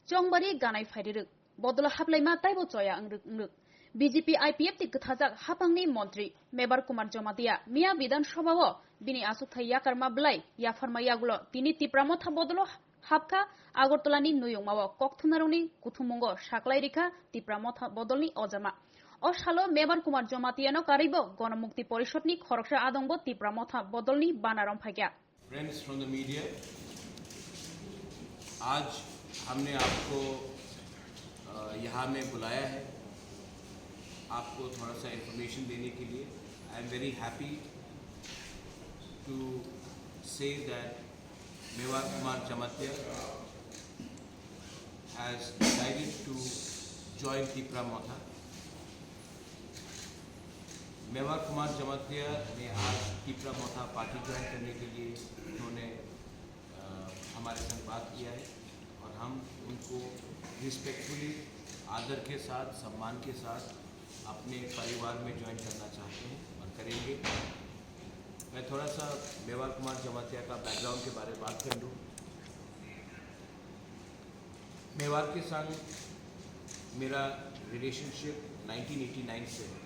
चंगबारी गानाय फायरिरुक बदल हाबलायमा ताइबो चया अंगरुक बीजेपी आईपीएफ ति गथाजाक हापांगनि मंत्री मेबर कुमार जमातिया मिया विधानसभाव बिनि आसुकथाय याकारमा ब्लाय याफारमायागुलो तिनि तिप्रा मथा बदल हाबखा आगरतलानि नुयंमाव ककथुनारनि कुथुमंग साकलायरिखा तिप्रा मथा बदलनि अजामा असालो मेबर कुमार जमातियानो कारिबो गणमुक्ति परिषदनि खरकसा आदंबो तिप्रा मथा बदलनि बानारम फाग्या। फ्रेंड्स फ्रॉम द मीडिया, आज हमने आपको यहाँ में बुलाया है आपको थोड़ा सा इंफॉर्मेशन देने के लिए। I am very happy to say that Mevar Kumar Jamatia has decided to join Tipra Motha. Mevar Kumar Jamatia ने आज तिप्रा मोथा पार्टी ज्वाइन करने के लिए उन्होंने हमारे संग बात किया है और हम उनको रिस्पेक्टफुली आदर के साथ सम्मान के साथ अपने परिवार में ज्वाइन करना चाहते हैं और करेंगे। मैं थोड़ा सा मेवार कुमार जमातिया का बैकग्राउंड के बारे में बात कर लूँ। मेवार के संग मेरा रिलेशनशिप 1989 से है।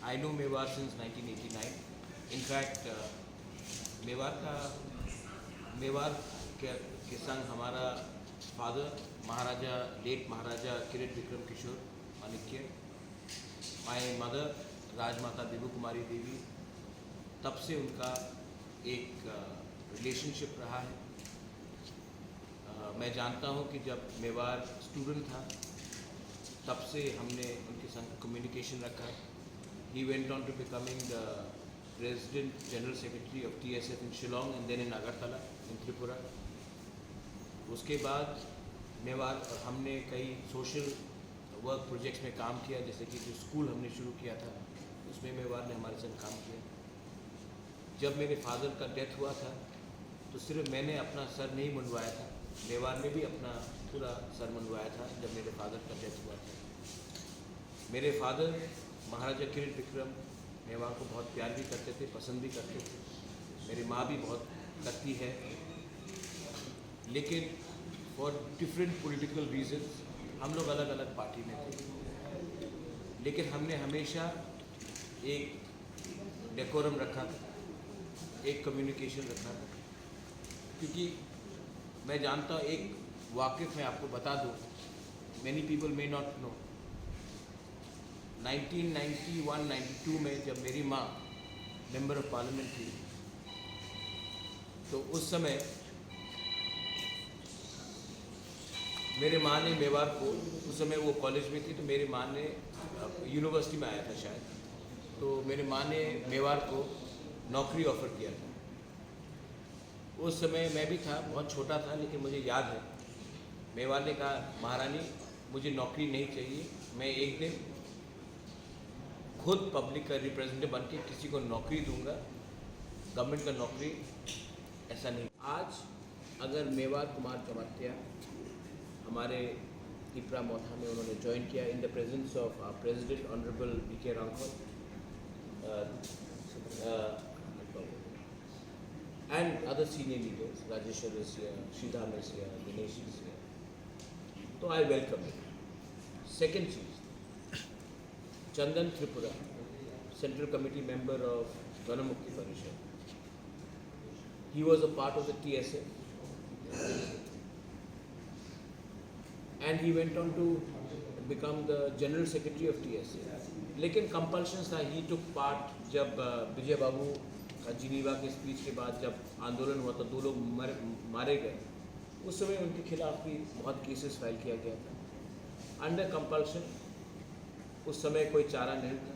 I know Mevar since 1989। In fact Mevar के संग हमारा father Maharaja late Maharaja Kirit Bikram Kishore Manikya, my mother Rajmata Devi Kumari Devi, तब से उनका एक रिलेशनशिप रहा है। मैं जानता हूं कि जब मेवार स्टूडेंट था तब से हमने उनके संग कम्युनिकेशन रखा है। He went on to becoming the president general secretary of TSF in Shillong and then in Agartala in Tripura. उसके बाद मेवार और हमने कई सोशल वर्क प्रोजेक्ट्स में काम किया, जैसे कि जो स्कूल हमने शुरू किया था उसमें मेवार ने हमारे संग काम किया। जब मेरे फादर का डेथ हुआ था तो सिर्फ मैंने अपना सर नहीं मुंडवाया था, मेवार ने भी अपना पूरा सर मुंडवाया था जब मेरे फादर का डेथ हुआ था। मेरे फादर महाराजा किरीट विक्रम मेवार को बहुत प्यार भी करते थे, पसंद भी करते थे। मेरी माँ भी बहुत करती है, लेकिन फॉर डिफरेंट पॉलिटिकल रीजंस हम लोग अलग अलग पार्टी में थे। लेकिन हमने हमेशा एक डेकोरम रखा था, एक कम्युनिकेशन रखा था, क्योंकि मैं जानता हूँ, एक वाक़िफ़ मैं आपको बता दूँ, many people may not know. 1991-92 में जब मेरी माँ मेंबर ऑफ पार्लियामेंट थी तो उस समय मेरे माँ ने मेवार को, उस समय वो कॉलेज में थी तो मेरी माँ ने यूनिवर्सिटी में आया था शायद, तो मेरे माँ ने मेवार को नौकरी ऑफ़र किया था। उस समय मैं भी था, बहुत छोटा था, लेकिन मुझे याद है मेवार ने कहा, महारानी मुझे नौकरी नहीं चाहिए, मैं एक दिन खुद पब्लिक का रिप्रेजेंटेटिव बन के किसी को नौकरी दूंगा, गवर्नमेंट का नौकरी ऐसा नहीं। आज अगर मेवार कुमार जमातिया हमारे तिप्रा मोथा में उन्होंने ज्वाइन किया in the presence of president honourable BK Rankhal and other senior leaders, Rajeshwar is here, Shridham is here, Dinesh is here, तो आई वेलकम इट। सेकेंड चीज़, Chandan Tripura, central committee member of Ganamukti Parishad, he was a part of the TSF and he went on to become the general secretary of TSF। लेकिन compulsion था, he took part जब विजय बाबू का Geneva के speech के बाद जब आंदोलन हुआ तो 2 लोग मारे गए, उस समय उनके खिलाफ भी बहुत केसेस फाइल किया गया था अंडर कंपल्शन। उस समय कोई चारा नहीं था,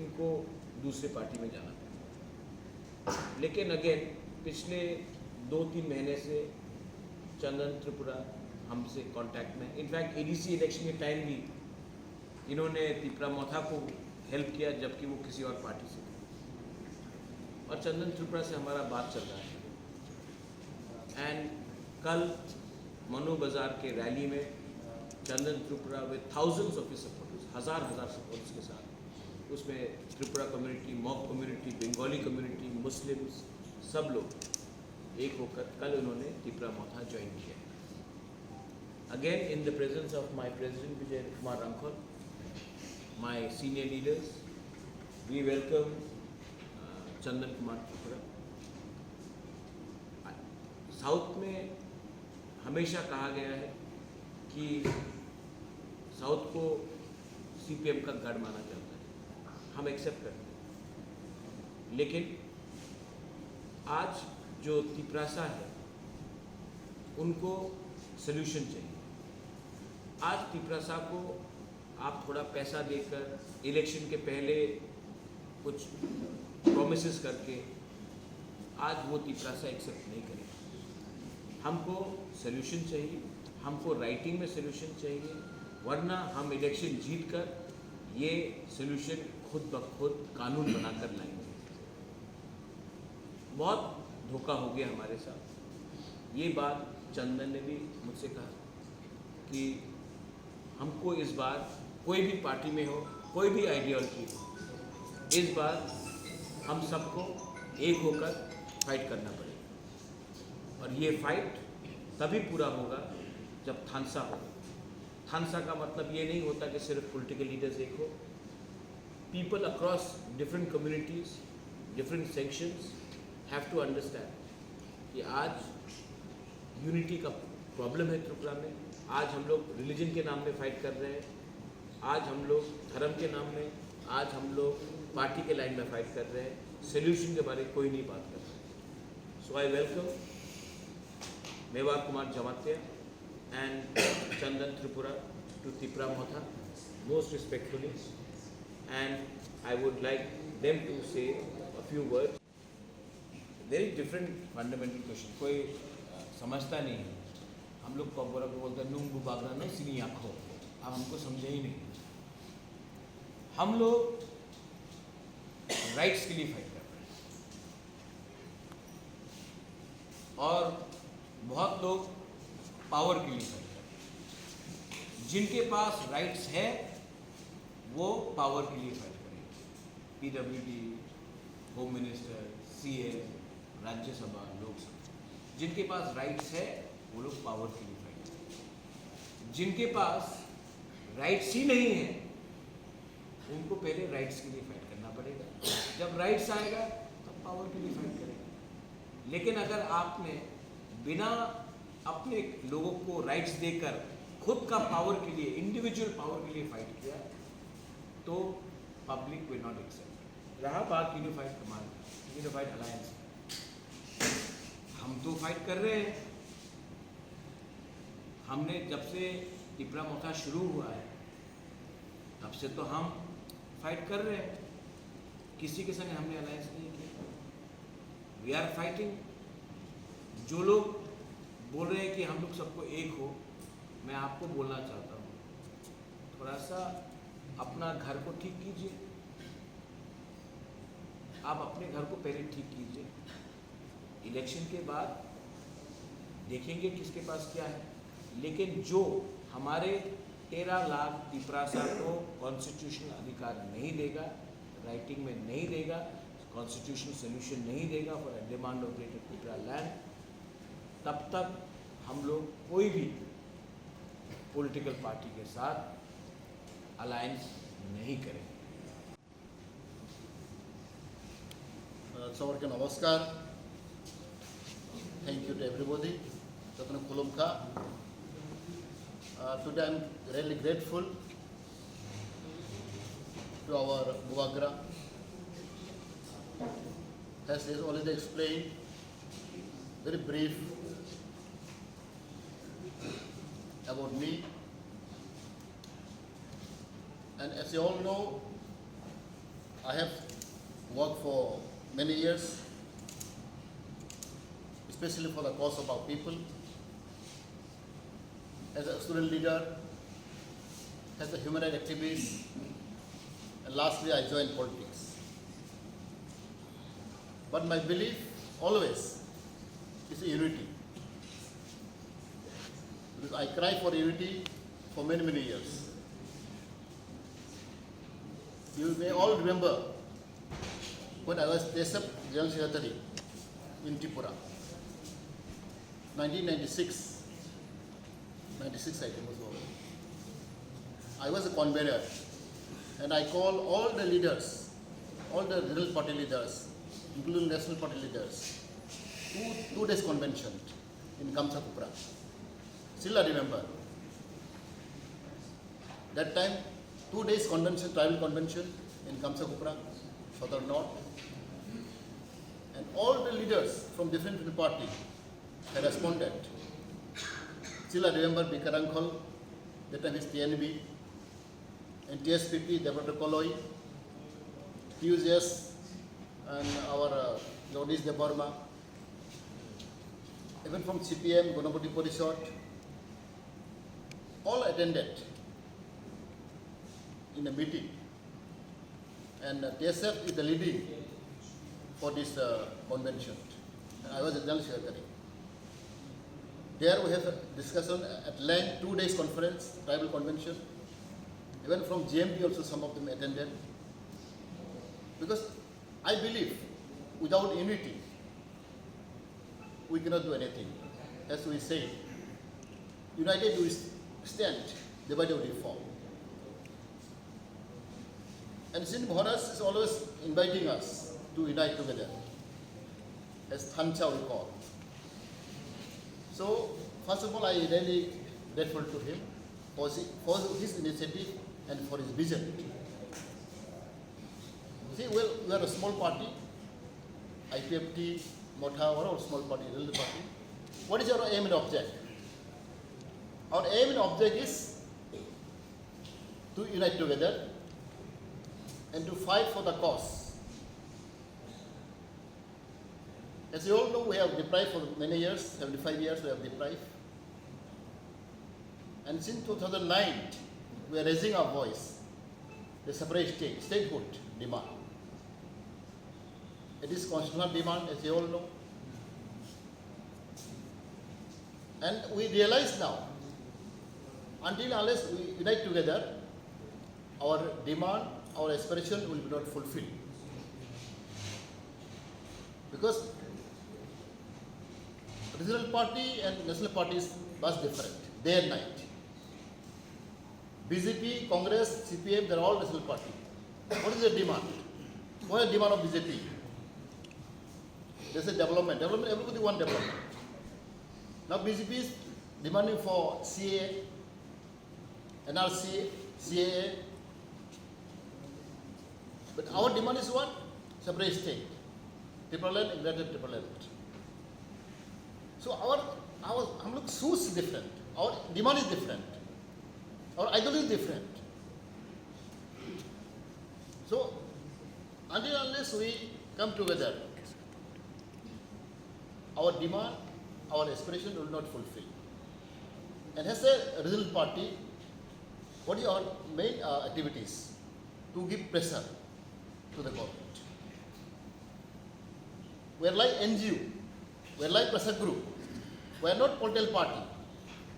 इनको दूसरे पार्टी में जाना था। लेकिन अगेन पिछले 2-3 महीने से चंदन त्रिपुरा हमसे कांटेक्ट में। इनफैक्ट ADC इलेक्शन के टाइम भी इन्होंने तिप्रा मोथा को हेल्प किया, जबकि वो किसी और पार्टी से थे। और चंदन त्रिपुरा से हमारा बात चल रहा है। एंड कल मनु बाज़ार के रैली में Chandan Tripura with thousands of his supporters, हज़ार सपोर्टर्स के साथ, उसमें Tripura community, Mog community, Bengali community, Muslims, सब लोग एक होकर कल उन्होंने तिप्रा मोथा ज्वाइन किया। again in the presence of my President Vijay Kumar Rankhol, my senior leaders, we welcome Chandan Kumar TIPRA. South में हमेशा कहा गया है कि साउथ को सीपीएम का गढ़ माना जाता है, हम एक्सेप्ट करते हैं, लेकिन आज जो तिपरासा है उनको सल्यूशन चाहिए। आज तिपरासा को आप थोड़ा पैसा देकर इलेक्शन के पहले कुछ प्रॉमिसेस करके आज वो तिपरासा एक्सेप्ट नहीं करेगा। हमको सल्यूशन चाहिए, हमको राइटिंग में सल्यूशन चाहिए, वरना हम इलेक्शन जीत कर ये सल्यूशन खुद ब खुद कानून बनाकर लाएंगे। बहुत धोखा हो गया हमारे साथ। ये बात चंदन ने भी मुझसे कहा कि हमको इस बार कोई भी पार्टी में हो, कोई भी आइडियोलॉजी हो, इस बार हम सबको एक होकर फाइट करना पड़ेगा। और ये फाइट तभी पूरा होगा जब थानसा हो। थानसा का मतलब ये नहीं होता कि सिर्फ पॉलिटिकल लीडर्स एक हो। People across different communities, different sections have to understand कि आज यूनिटी का प्रॉब्लम है त्रिपुरा में। आज हम लोग रिलीजन के नाम में फाइट कर रहे हैं, आज हम लोग धर्म के नाम में, आज हम लोग पार्टी के लाइन में फाइट कर रहे हैं। सोल्यूशन के बारे में कोई नहीं बात कर रहा। So I welcome Maver Kumar Jamatiano and Chandan Tripura to TIPRA Mothao most respectfully, and I would like them to say a few words. Very different fundamental question. कोई समझता नहीं है। हम लोग पबोरा को बोलते हैं नूंग बुबागरा नहीं सीनी आँखों, आप हमको समझे ही नहीं। हम लोग राइट्स के लिए फाइट कर रहे हैं और बहुत लोग पावर के लिए फाइट कर रहे हैं। जिनके पास राइट्स है वो पावर के लिए फाइट करेंगे। PWD, home minister, CM, Rajya Sabha, Lok Sabha, जिनके पास राइट्स है वो लोग पावर के लिए फाइट करेंगे। जिनके पास राइट्स ही नहीं है उनको पहले राइट्स के लिए फाइट करना पड़ेगा। जब राइट्स आएगा तब पावर के लिए फाइट करेंगे। लेकिन अगर आपने बिना अपने लोगों को राइट्स देकर खुद का पावर के लिए, इंडिविजुअल पावर के लिए फाइट किया तो पब्लिक विल नॉट एक्सेप्ट। रहा बात यूनिफाइड कमांड, यूनिफाइड अलायंस, हम तो फाइट कर रहे हैं। हमने जब से टिपरा मोथा शुरू हुआ है तब से तो हम फाइट कर रहे हैं। किसी के संग हमने अलायंस नहीं किया। We are fighting. जो लोग बोल रहे हैं कि हम लोग सबको एक हो, मैं आपको बोलना चाहता हूँ, थोड़ा सा अपना घर को ठीक कीजिए। आप अपने घर को पहले ठीक कीजिए। इलेक्शन के बाद देखेंगे किसके पास क्या है। लेकिन जो हमारे 13 लाख तिपरासा को कॉन्स्टिट्यूशनल अधिकार नहीं देगा, राइटिंग में नहीं देगा, कॉन्स्टिट्यूशनल सोल्यूशन नहीं देगा for demand of greater Tipra land, तब तक हम लोग कोई भी पॉलिटिकल पार्टी के साथ अलायंस नहीं करेंगे। सबके नमस्कार। Thank you to everybody. Today I'm really grateful to our Bubagra. As he has already explained, very brief about me. And as you all know, I have worked for many years, especially for the cause of our people, as a student leader, as a human rights activist, and lastly I joined politics. But my belief always is unity. Because I cried for unity for many, many years. You may all remember when I was Desab General Secretary in Tripura, 1996, 96 I think was over. I was a convener, and I called all the leaders, all the regional party leaders, including national party leaders, two days convention in Lamsokkha. Still I remember. That time, 2 days convention, tribal convention in Lamsokkha, Southern North. And all the leaders from different parties had responded. Still I remember Bikarankhol, that time is TNB, and TSPP, Deborah Koloi, PUS, and our Lodis de Burma, even from CPM, Gonapati Porishot, all attended in a meeting. And TSF is the leading for this convention. And I was a general secretary. There we have a discussion at length, 2 days conference, tribal convention. Even from GMP also some of them attended. Because I believe without unity, we cannot do anything. As we say, united we stand, divided we fall. And Sindh Bhoras is always inviting us to unite together, as Thancha we call. So, first of all, I really grateful to him for his initiative and for his vision. See, well, we are a small party, IPFT, Mothao, or a small party, little party. What is our aim and object? Our aim and object is to unite together and to fight for the cause. As you all know, we have deprived for many years, 75 years we have deprived. And since 2009, we are raising our voice, the separate statehood demand. It is constitutional demand, as you all know. And we realize now, until unless we unite together, our demand, our aspiration will be not fulfilled. Because regional party and national parties was different, day and night. BJP, Congress, CPM, they are all national party. What is the demand? What is the demand of BJP? They say development. Development, everybody wants development. Now BJP is demanding for CA, NRC, CAA. But our demand is what? Separate state. TIPRA, integrated TIPRA. So our source is different. Our demand is different. Our ideology is different. So until unless we come together, our demand, our aspiration will not fulfill. And as a regional party, what are our main activities? To give pressure to the government. We are like NGO, we are like pressure group. We are not political party.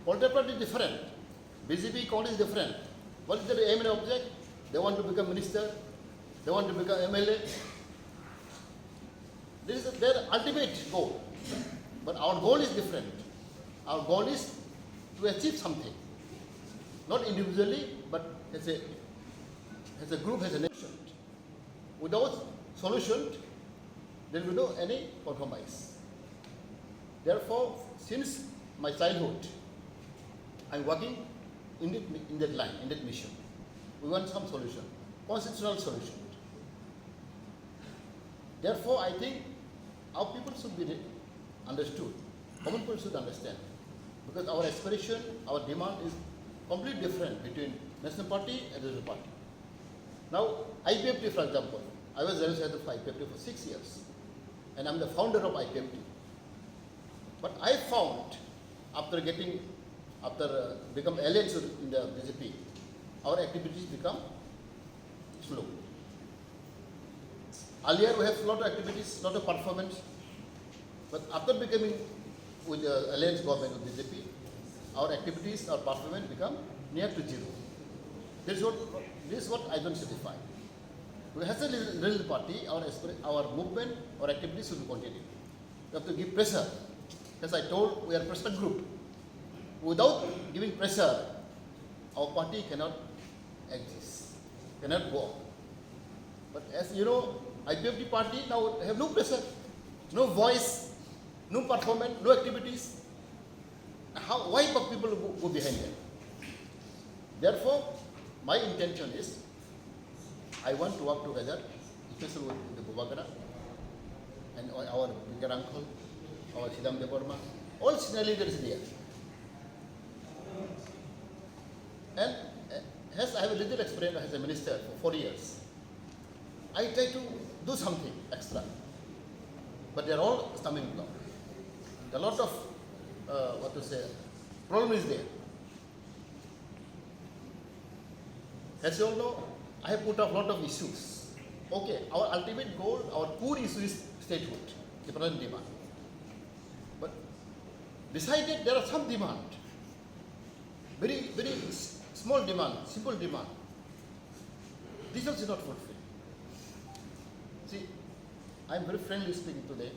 Political party is different. BJP Congress is different. What is their aim and object? They want to become minister. They want to become MLA. This is their ultimate goal. But our goal is different. Our goal is to achieve something. Not individually, but as a group, as a nation. Without solution, there will be no any compromise. Therefore, since my childhood, I am working in that line, in that mission. We want some solution, constitutional solution. Therefore, I think our people should be understood. Common people should understand. Because our aspiration, our demand is completely different between national party and regional party. Now, IPFT, for example, I was general secretary of IPFT for 6 years. And I'm the founder of IPFT. But I found, after become alliance in the BJP, our activities become slow. Earlier we have a lot of activities, lot of performance. But after becoming with the alliance government with BJP, our activities, our performance become near to zero. This is what I don't satisfy. We have a little party, our movement, our activities should continue. We have to give pressure. As I told, we are a pressure group. Without giving pressure, our party cannot exist, cannot walk. But as you know, IPFT party now have no pressure, no voice, no performance, no activities. Why people go behind them? Therefore, my intention is, I want to work together, especially with the Bubagra and our bigger uncle, our Sidam Deparma, all senior leaders there. And as I have a little experience as a minister for 4 years, I try to do something extra. But they are all stumbling block. A lot of, problem is there. As you all know, I have put up a lot of issues. Okay, our ultimate goal, our core issue is statehood, the present demand. But decided there are some demand, very small demand, simple demand. This also is not fulfilled. See, I am very friendly speaking today.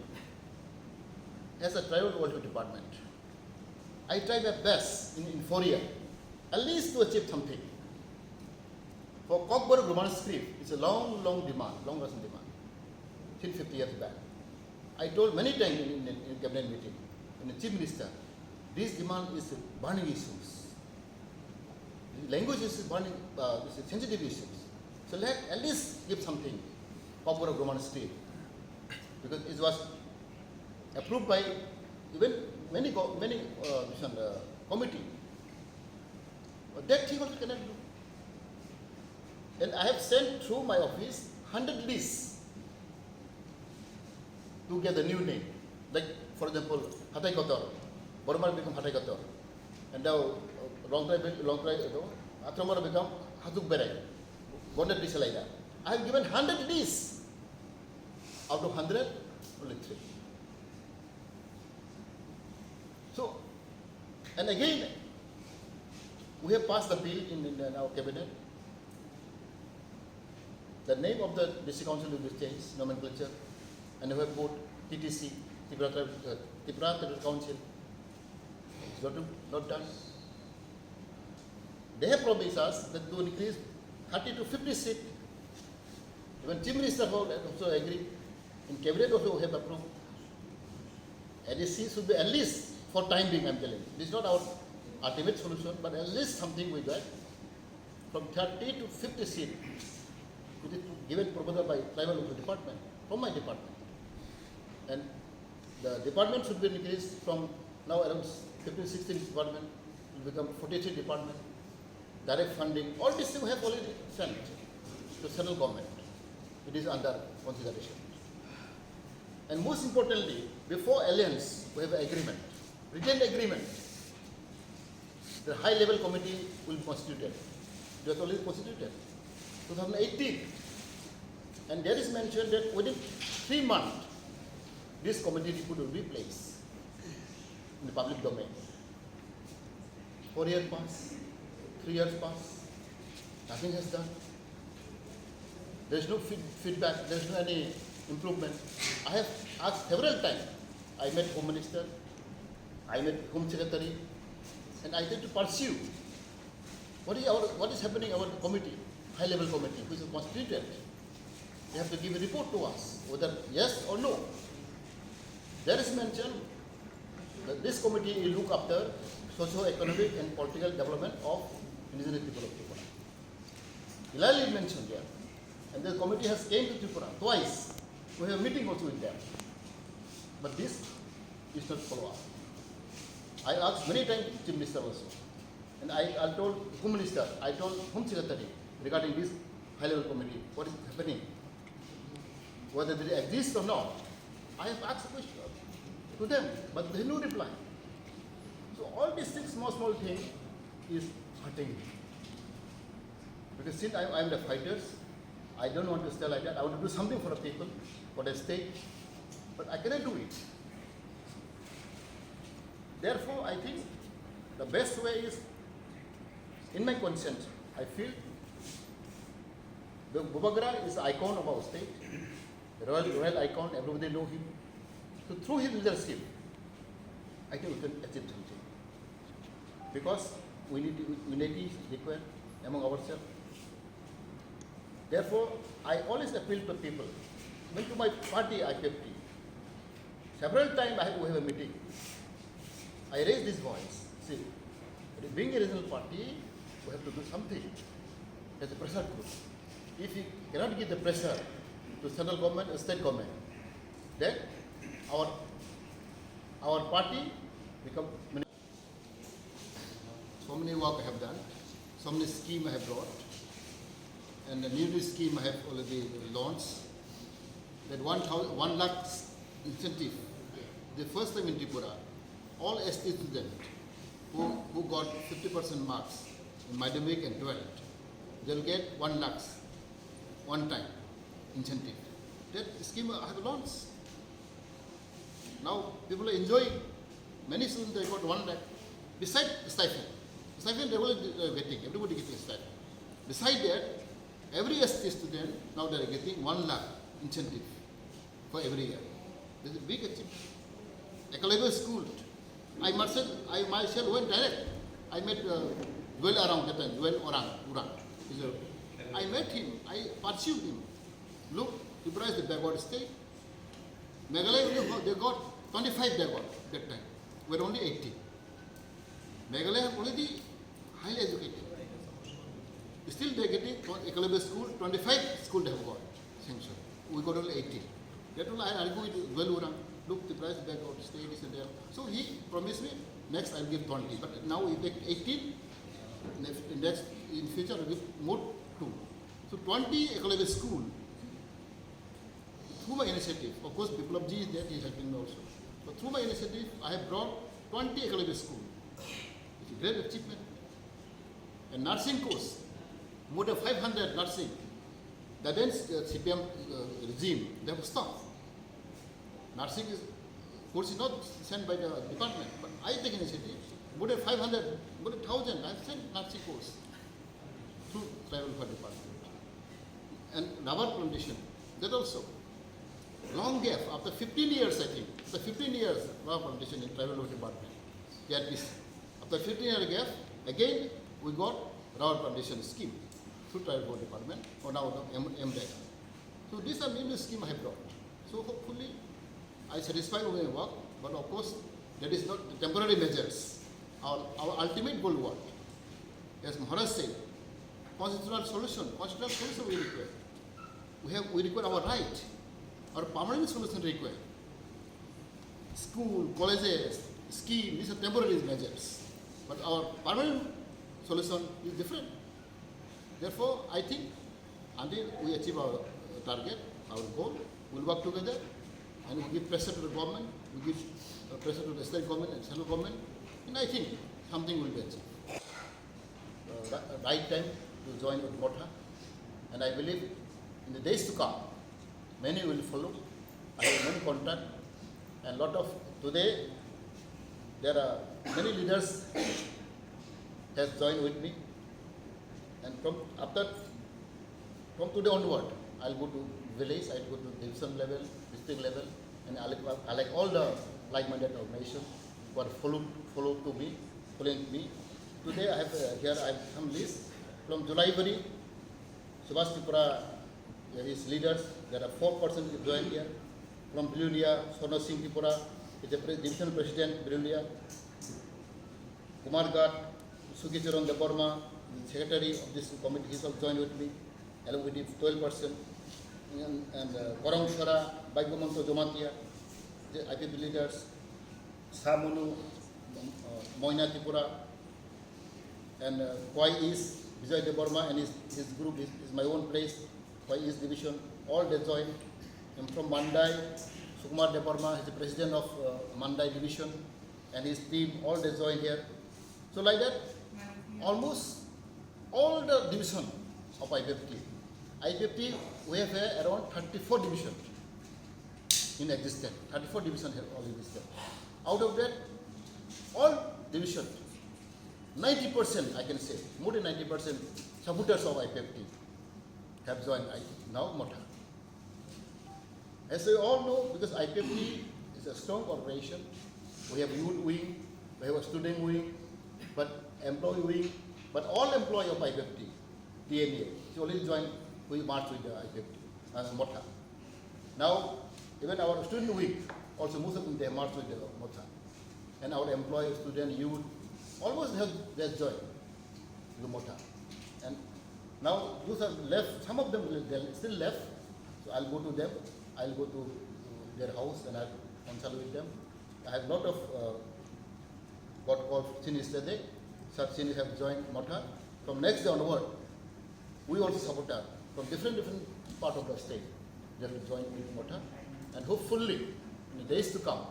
As a tribal welfare department, I try my best in 4 years, at least to achieve something. For Cockburg Roman script, it's a long demand, long-lasting demand, till 50 years back. I told many times in cabinet meeting, in the chief minister, this demand is burning issues. The language is burning, sensitive issues. So let at least give something, Cockburg Roman script, because it was approved by even many committee. But that thing also cannot do. And I have sent through my office 100 lists to get the new name. Like, for example, Hatai Kotor, Bormar become Hatai Kotor. And now, Atramara become Hatuk Berai. Gondat list like that. I have given 100 lists. Out of 100, only 3. So, and again, we have passed the bill in our cabinet. The name of the district council will be changed, nomenclature, and we have put TTC, TIPRA Territorial Council. It's not done. They have promised us that to increase 30 to 50 seats. Even Chief Minister also agreed. In cabinet also we have approved. LEC should be at least, for time being, I am telling you. This is not our ultimate solution, but at least something we got. From 30 to 50 seats. It is given proposal by tribal department, from my department. And the department should be increased from now around 15, 16 department, will become 43 department. Direct funding, all this we have already sent to central government. It is under consideration. And most importantly, before alliance, we have an agreement, written agreement. The high level committee will be constituted. It was already constituted. 2018, and there is mentioned that within 3 months, this committee could be placed in the public domain. 4 years pass, 3 years pass, nothing has done. There is no feedback, there is no any improvement. I have asked several times. I met Home Minister, I met Home Secretary, and I tried to pursue what is happening in our committee. High-level committee, which is constituted, they have to give a report to us, whether yes or no. There is mentioned that this committee will look after socio-economic and political development of indigenous people of Tripura. Clearly mentioned there. And the committee has came to Tripura twice. We have a meeting also with them. But this is not follow up. I asked many times Chief Minister also. And I told Home Minister, I told Home Secretary, regarding this high-level committee, what is happening, whether they exist or not. I have asked a question to them, but there is no reply. So all these things, small things, is hurting me. Because since I am the fighters, I don't want to stay like that. I want to do something for the people, for the state, but I cannot do it. Therefore, I think the best way is, in my conscience, I feel the Bubagra is the icon of our state, the royal icon, everybody know him. So through his leadership, I think we can achieve something. because unity is required among ourselves. Therefore, I always appeal to people, even to my party, IPFT. Several times we have a meeting. I raise this voice. See, being a regional party, we have to do something. As a pressure group. If we cannot give the pressure to central government or state government, then our party become. So many work I have done, so many schemes I have brought, and the new scheme I have already launched. That 1 lakh incentive. The first time in Tripura, all ST students who got 50% marks in Madhyamik and 12th, they'll get 1 lakh one time incentive. That scheme I have launched. Now people are enjoying. Many students they got 1 lakh. Besides stipend getting, everybody getting stipend. Besides that, every ST student now they are getting 1 lakh incentive for every year. This is a big achievement. Ecological school. I myself went direct. I met Duel Arang that time, Duel Urang. I met him, I pursued him. Look, TIPRA is the backward state. Meghalaya, they got 25 they got that time. We were only 80. Meghalaya already highly educated. Still they are getting ecological school, 25 school they have got sanctioned. We got only 80. That will I argue with Duel Urang. Look, TIPRA is the backward state, is there. So he promised me, next I will give 20. But now we take 18. Next, in future, we will give more 2. So 20 ecological school. Through my initiative, of course, people of G is there, he is helping me also. But through my initiative, I have brought 20 ecological school. It's a great achievement. And nursing course, more than 500 nursing. The then CPM regime, they have stopped. Nursing course is not sent by the department, but I take initiative. More than 500, more than 1,000, I have sent nursing course through tribal welfare department. And rubber plantation, that also. Long gap, after 15 years I think, after 15 years rubber plantation in tribal welfare department. After 15 year gap, again we got rubber plantation scheme through tribal welfare department, or now the MLA. So these are new scheme I have brought. So hopefully I satisfy with my work, but of course that is not the temporary measures. Our ultimate goal what? As Maharaj said, constitutional solution we require. We require our right. Our permanent solution required. School, colleges, scheme, these are temporary measures. But our permanent solution is different. Therefore, I think until we achieve our target, our goal, we'll work together and we give pressure to the government, we give pressure to the state government and central government, and I think something will be achieved. Right time to join with Mothao, and I believe in the days to come, many will follow. I have many contact, and today there are many leaders has joined with me, and from today onward, I'll go to village, I'll go to division level, district level, and I like all the like-minded organizations who are following me. Today I have I have some list from Julai, Subhash TIPRA, his leaders. There are 4 persons who joined here. From Bilunia, Sona Singh TIPRA is the division president, Bilunia. Kumar Ghat, Sukicharan Deborma, the secretary of this committee, he also joined with me, along with 12%. And Korang Shara, Baigumanto Jomatia, the IPP leaders, Samunu, Moina TIPRA, and Kwai East, Vijay Deborma and his group is my own place, Kwai East division, all they joined. And from Mandai, Sukumar Deborma is the president of Mandai division, and his team, all they joined here. So like that, almost all the division of IPFT, we have around 34 divisions in existence. 34 divisions have all existed. Out of that, all divisions, 90% I can say, more than 90% supporters of IPFT have joined now Mothao. As we all know, because IPFT is a strong organization, we have youth wing, we have a student wing, but employee wing, but all employee of I-50, TNA. She only joined, we marched with the I-50, Mothao. Now, even our student wing, also most of them, they marched with the Mothao. And our employees, student, youth, almost they have joined the Mothao. And now those are left, some of them they're still left, so I'll go to them, I'll go to their house and I'll consult with them. I have a lot of got called seniors yesterday, such seniors have joined Mothao. From next day onward, we also support her from different part of the state. They will join with Mothao, and hopefully in the days to come,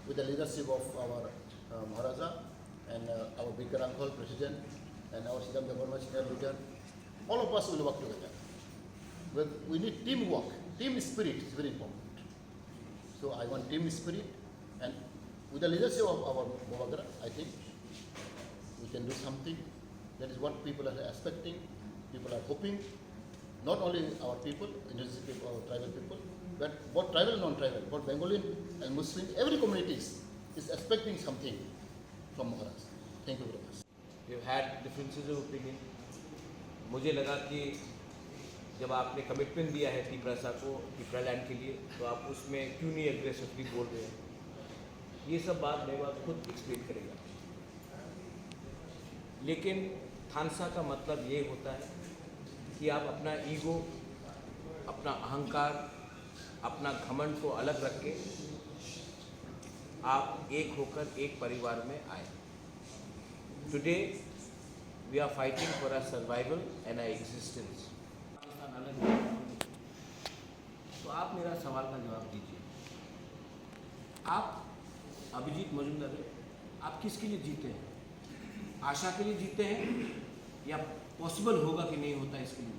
with the leadership of our Maharaja and our bigger uncle, President, and our Sidam Government senior leader, all of us will work together. But we need teamwork. Team spirit is very important. So I want team spirit, and with the leadership of our Bubagra, I think we can do something. That is what people are expecting. People are hoping. Not only our people, indigenous people, our tribal people, but both tribal and non-tribal, both Bengali and Muslim, every community is expecting something from Maharaj. Thank you very much. We've had differences of opinion. मुझे लगा कि जब आपने commitment दिया है TIPRA को, TIPRA land के लिए, तो आप उसमें क्यों नहीं एग्रेसिवली बोल रहे हैं? ये सब बात मेवा खुद एक्सप्लेन करेगा। लेकिन थानसा का मतलब ये होता है कि आप अपना ईगो, अपना अहंकार, अपना घमंड को अलग रख के आप एक होकर एक परिवार में आए। Today we are fighting for our survival and our existence. तो आप मेरा सवाल का जवाब दीजिए। आप अभिजीत मजुमदार, आप किसके लिए जीते हैं? आशा के लिए जीते हैं या पॉसिबल होगा कि नहीं होता इसके लिए?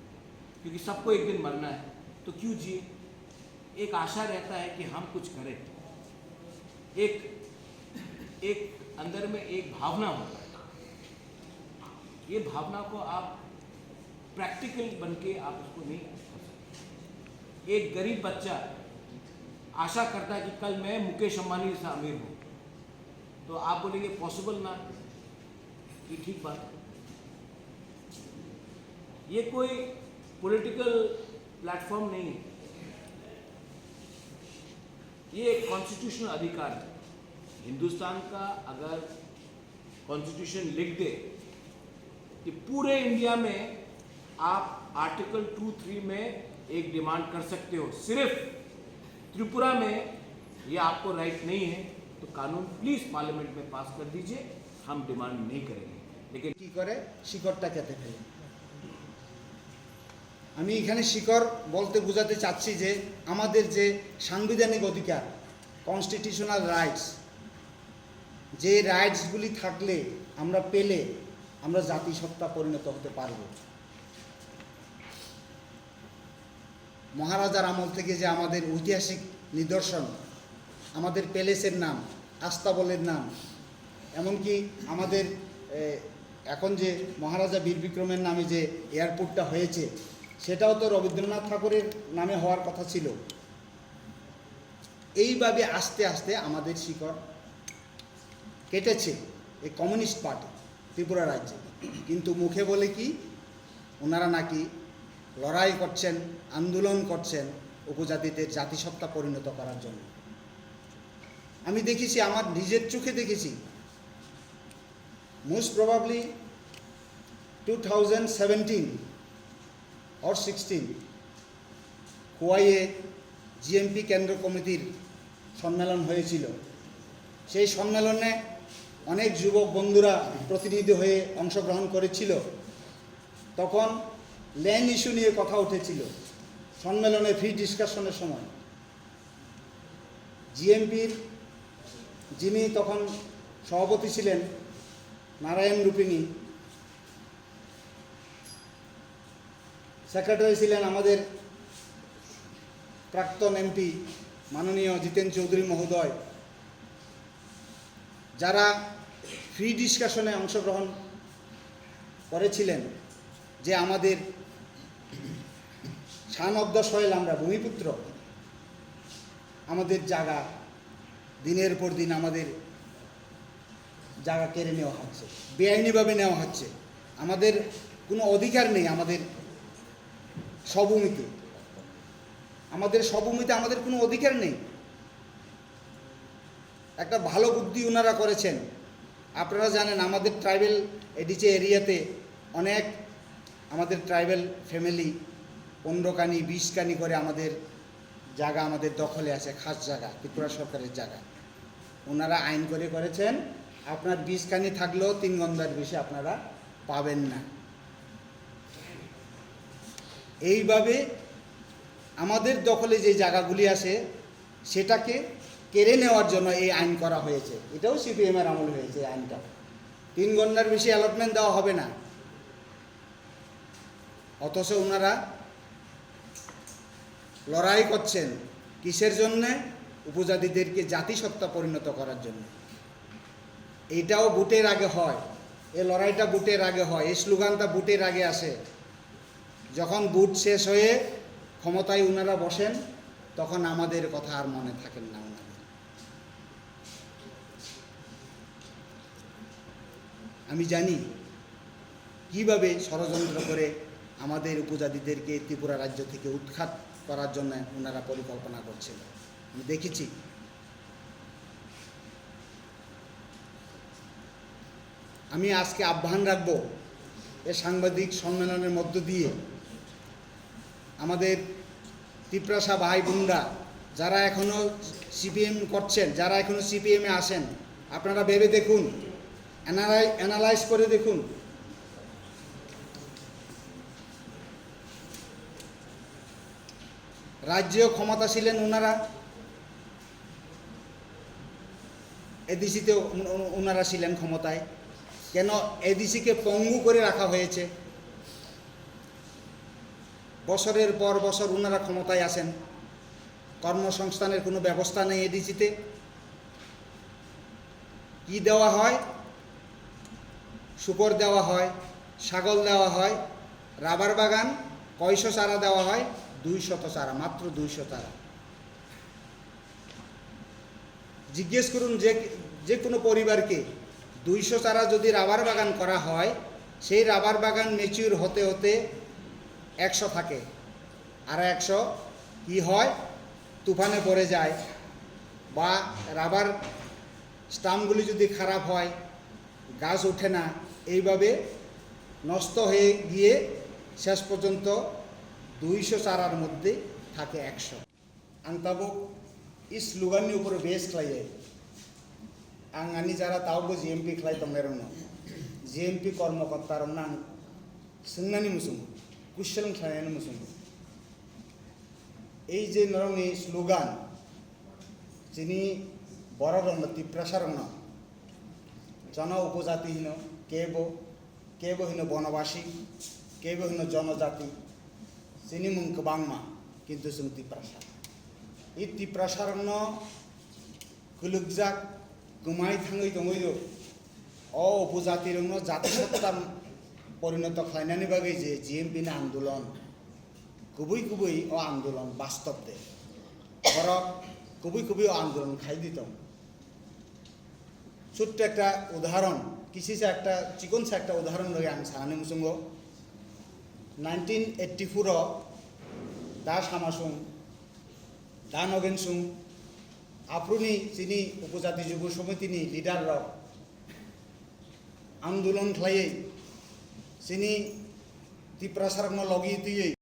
क्योंकि सबको एक दिन मरना है, तो क्यों जिए? एक आशा रहता है कि हम कुछ करें। एक अंदर में एक भावना होता है। ये भावना को आप प्रैक्टिकल बनके आप उसको नहीं कर सकते। एक गरीब बच्चा आशा करता है कि कल मैं मुकेश अंबानी से अमीर हूँ, तो आप बोलेंगे पॉसिबल ना, ये ठीक बात है। ये कोई पॉलिटिकल प्लेटफॉर्म नहीं है, ये एक कॉन्स्टिट्यूशनल अधिकार है। हिंदुस्तान का अगर कॉन्स्टिट्यूशन लिख दे कि पूरे इंडिया में आप आर्टिकल 2(3) में एक डिमांड कर सकते हो, सिर्फ त्रिपुरा में ये आपको राइट नहीं है, तो कानून प्लीज पार्लियामेंट में पास कर दीजिए, हम डिमांड नहीं करेंगे। लेकिन কি করে শিকড়টা কেটে ফেলে। আমি এখানে শিকড় বলতে বোঝাতে চাচ্ছি যে আমাদের যে সাংবিধানিক অধিকার, কনস্টিটিউশনাল রাইটস, যে রাইটসগুলি থাকলে আমরা পেলে আমরা জাতিসত্তা পরিণত হতে পারব। মহারাজার আমল থেকে যে আমাদের ঐতিহাসিক নিদর্শন, আমাদের প্যালেসের নাম, আস্তাবলের নাম, এমনকি আমাদের এখন যে মহারাজা বীর বিক্রমের নামে যে এয়ারপোর্টটা হয়েছে, সেটাও তো রবীন্দ্রনাথ ঠাকুরের নামে হওয়ার কথা ছিল। এইভাবে আস্তে আস্তে আমাদের শিকড় কেটেছে এই কমিউনিস্ট পার্টি ত্রিপুরা রাজ্যে। কিন্তু মুখে বলে কি, ওনারা নাকি লড়াই করছেন, আন্দোলন করছেন উপজাতিদের জাতিসত্তা পরিণত করার জন্য। আমি দেখেছি, আমার নিজের চোখে দেখেছি, মোস্ট প্রবাবলি 2017 or 16 খোয়াইয়ে জিএমপি কেন্দ্র কমিটির সম্মেলন হয়েছিল। সেই সম্মেলনে অনেক যুবক বন্ধুরা প্রতিনিধি হয়ে অংশগ্রহণ করেছিল। তখন ল্যান্ড ইস্যু নিয়ে কথা উঠেছিল সম্মেলনে, ফ্রি ডিসকাশনের সময়। জিএমপির যিনি তখন সভাপতি ছিলেন নারায়ণ রূপিণী, সেক্রেটারি ছিলেন আমাদের প্রাক্তন এমপি মাননীয় জিতেন চৌধুরী মহোদয়, যারা ফ্রি ডিসকাশনে অংশগ্রহণ করেছিলেন যে আমাদের সান অফ দ্য সয়েল, আমরা ভূমিপুত্র, আমাদের জায়গা দিনের পর দিন আমাদের জায়গা কেড়ে নেওয়া হচ্ছে, বেআইনিভাবে নেওয়া হচ্ছে। আমাদের কোনো অধিকার নেই আমাদের স্বভূমিতে, আমাদের কোনো অধিকার নেই। একটা ভালো বুদ্ধি ওনারা করেছেন। আপনারা জানেন আমাদের ট্রাইবেল এডিচে এরিয়াতে অনেক আমাদের ট্রাইবেল ফ্যামিলি 15 কানি 20 কানি করে আমাদের জায়গা আমাদের দখলে আছে, খাস জায়গা, ত্রিপুরা সরকারের জায়গা। ওনারা আইন করেছেন আপনার 20 কানি থাকলেও 3 গন্ডার বেশি আপনারা পাবেন না। এইভাবে আমাদের দখলে যে জায়গাগুলি আছে সেটাকে কেড়ে নেওয়ার জন্য এই আইন করা হয়েছে। এটাও সিপিএমের আমল হয়েছে আইনটা। 3 গন্ডার বেশি অ্যালটমেন্ট দেওয়া হবে না। অথচ ওনারা লড়াই করছেন কিসের জন্যে? উপজাতিদেরকে জাতিসত্তা পরিণত করার জন্য। এইটাও ভোটের আগে হয়, এই লড়াইটা ভোটের আগে হয়, এই স্লোগানটা ভোটের আগে আসে। যখন ভোট শেষ হয়ে ক্ষমতায় ওনারা বসেন তখন আমাদের কথা আর মনে থাকেন না ওনাদের। আমি জানি কিভাবে ষড়যন্ত্র করে আমাদের উপজাতিদেরকে ত্রিপুরা রাজ্য থেকে উৎখাত করার জন্য ওনারা পরিকল্পনা করছিল, আমি দেখেছি। আমি আজকে আহ্বান রাখব এ সাংবাদিক সম্মেলনের মধ্য দিয়ে আমাদের তিপ্রাসা ভাই বোনরা যারা এখনও সিপিএম করছেন, যারা এখনও সিপিএমে আসেন, আপনারা ভেবে দেখুন, অ্যানালাইজ করে দেখুন। রাজ্যেও ক্ষমতা ছিলেন ওনারা, এডিসিতে ওনারা ছিলেন ক্ষমতায়। কেন এডিসিকে পঙ্গু করে রাখা হয়েছে? বছরের পর বছর ওনারা ক্ষমতায় আসেন, কর্মসংস্থানের কোনো ব্যবস্থা নেই এডিসিতে। কি দেওয়া হয়? শুকর দেওয়া হয়, ছাগল দেওয়া হয়, রাবার বাগান কয়শো চারা দেওয়া হয়? 200 চারা, মাত্র 200 চারা। জিজ্ঞেস করুন যে কোনো পরিবারকে 200 চারা যদি রাবার বাগান করা হয়, সেই রাবার বাগান ম্যাচিউর হতে হতে 100 থাকে, আর 100 কি হয়? তুফানে পড়ে যায়, বা রাবার স্টাম্পগুলি যদি খারাপ হয়, গাছ ওঠে না, এইভাবে নষ্ট হয়ে গিয়ে শেষ পর্যন্ত 200 চারার মধ্যে থাকে 100। Antabok is Lugani উপরে বেস খাইয়ে আনি যারা তাও জিএমপি খাই তোমরা জিএমপি কর্মকর্তার নাম সিংনানি মুসুম কুশল খাইনি মুসুম। এই যে নরমে স্লোগান যিনি বড় রং তিপ্রাসার রং জন উপজাতিহীন কেব হীন বনবাসী, কেব হীন জনজাতি, যিনি মুখ বাংমা কিন্তু जों তিপ্রাসা। এই তিপ্রাসার রং কুলুকজাক গোমাই থাঙै দङैयो অ উপজাতির রং জাতিসত্তা পরিণত খাইনানি বাগै যে জিএমপি না আন্দোলন গুবই ও আন্দোলন বাস্তব দে বরক গুবই ও আন্দোলন খাই দিত। ছোট্ট একটা উদাহরণ, কিসিসে একটা চিকনসা একটা উদাহরণ লগে आं सानानै मुसुंगो 1984 दा सामासुं दा नगेनसुं आफ्रुनि যিনি উপজাতি যুব সমিতিनि লিডার আন্দোলন খাইयै যিনি তিপ্রাসারং লগি তুই